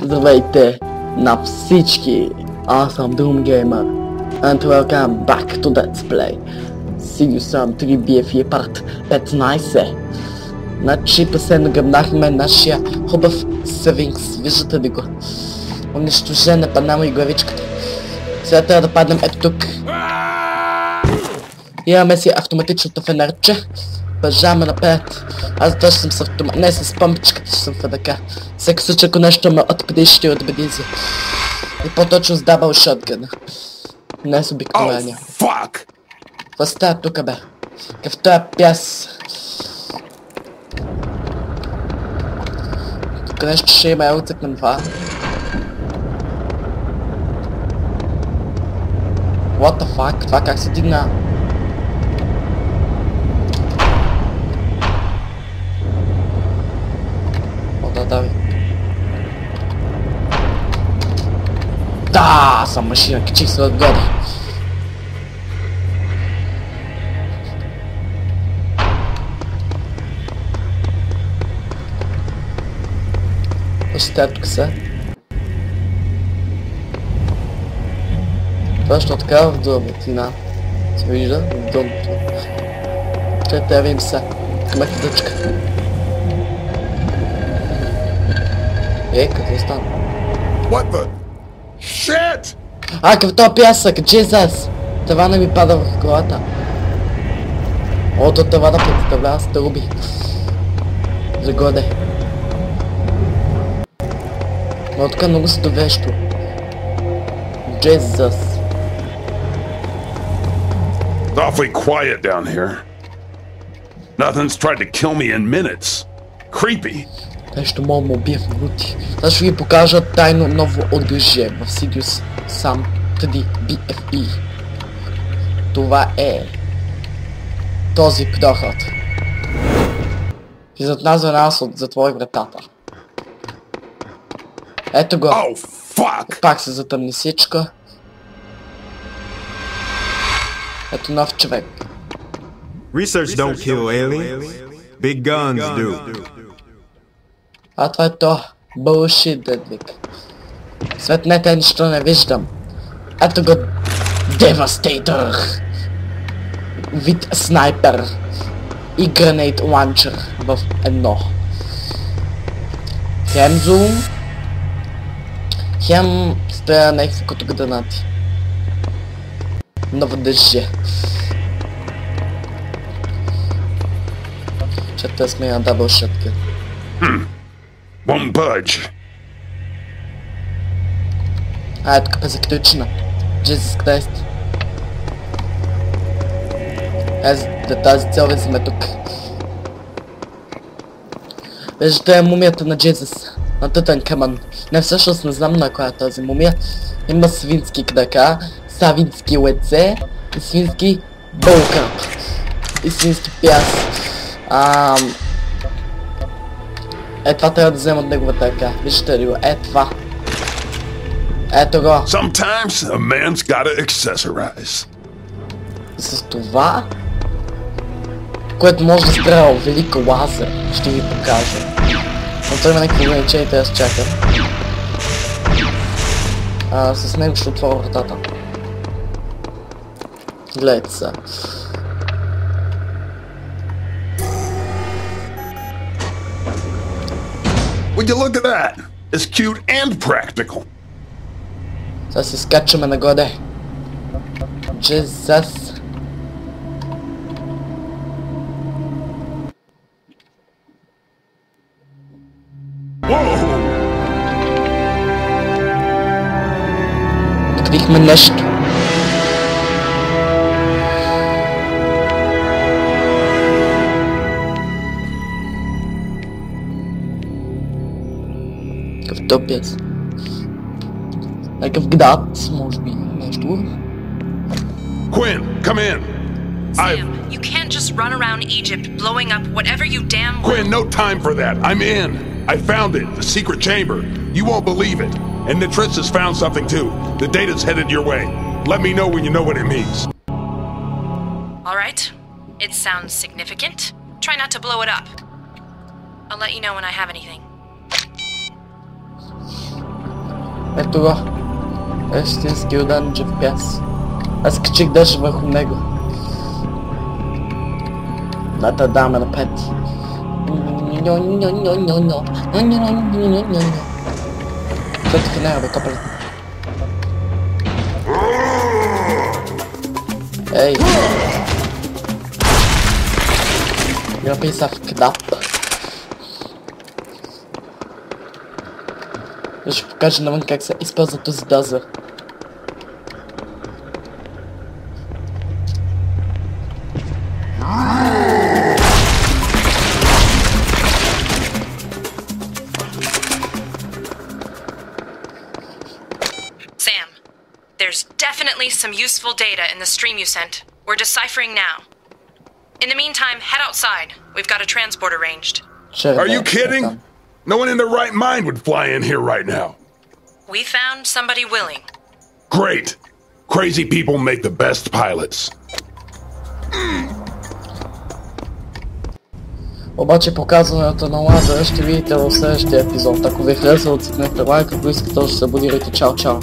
Здравейте на всички! Аз съм Doom Gamer and welcome back to Let's Play Serious 3 BFE Part 15. Значи последно гръбнахме нашия хубав Сфинкс, виждате ли го? Унищожен е Панама и главичката. Сега трябва да паднем ето тук. Имаме си автоматичното фенерче. Бежаме напред. Аз даже съм с автомат... Не, с помпичката ще съм в ръка. Всеки случай, ако нещо ме отбеди, ще отбеди. И по-точно с дабъл шотгън. Не с обикновения. Какво става тука, бе? Какъв този пяс? Тук нещо ще има, я уцъкнем това. What the fuck? Това как се дигна? Да, съм машина, качих се отгоре. Още тук са. Точно така в дълбатина. Се вижда в дълбото. Трябва да видим са. Къмета дъчка. Какво стана? What the shit? Какъв това пясък, Jesus! Тавана ми пада в главата. Ото тавана представлява стълби. Загоде. Но тук много стовещо. Jesus. It's awfully quiet down here. Nothing's tried to kill me in minutes. Creepy. Нещо мога ме убие в минути. Сега ще ви покажа тайно ново оръжие в Serious Sam 3 BFE. Това е този проход. И зад нас аз затвори вратата. Ето го. Oh, fuck. Пак се затъмни всичко. Ето нов човек. Research don't kill aliens. Big guns do. Това е то. Bullshit, дедвик. Светнете, нищо не виждам. Ето го. Девастейтър. Вид снайпер. И гранейт ланчер в едно. Хем зум. Хем стоя някакво като гранати. Ново дъжже. Чета сме на дабъл шотгън. Won't budge. Тук е заключена. Jesus Christ. За тази цел сме тук. Виждате мумията на Jesus. На Тутанкамон. Не, всъщност не знам на коя е тази мумия. Има свински крака, савински лице и свински болка. И свински пяс. Това трябва да взема от неговата ръка. Виждате ли го? Това. Ето го. Sometimes a man's gotta accessorize. С това, което може да стреля велико лазер, ще ви покажа. Но той има някакви ограничения, аз чакам. С него ще отворя вратата. Гледайте са. Would you look at that? It's cute and practical. Сега се скачаме нагоре. Jesus. Открихме нещо. Какъв топец. Някакъв град, може би, нещо. Quinn, come in. Sam, you can't just run around Egypt blowing up whatever you damn well. Quinn, no time for that. I'm in. I found it, the secret chamber. You won't believe it. And Nitris has found something too. The data's headed your way. Let me know when you know what it means. All right. It sounds significant. Try not to blow it up. I'll let you know when I have anything. Ето го. Истински оранжев пяс. Аз качих дъжд върху него. Да даме на пет. След нея бе, капали. Ей! Your piece of crap. Ще покажа навън как се използва този дозер. Sam, there's definitely some useful data in the stream you sent. We're deciphering now. In the meantime, head outside. We've got a transport arranged. Are you kidding? No one in their right mind would fly in here right now. We found somebody willing. Great. Crazy people make the best pilots. Обаче показването на Лазара ще видите в следващия епизод. Ако ви е харесало, цъкнете лайк, ако искате да се абонирайте. Чао, чао!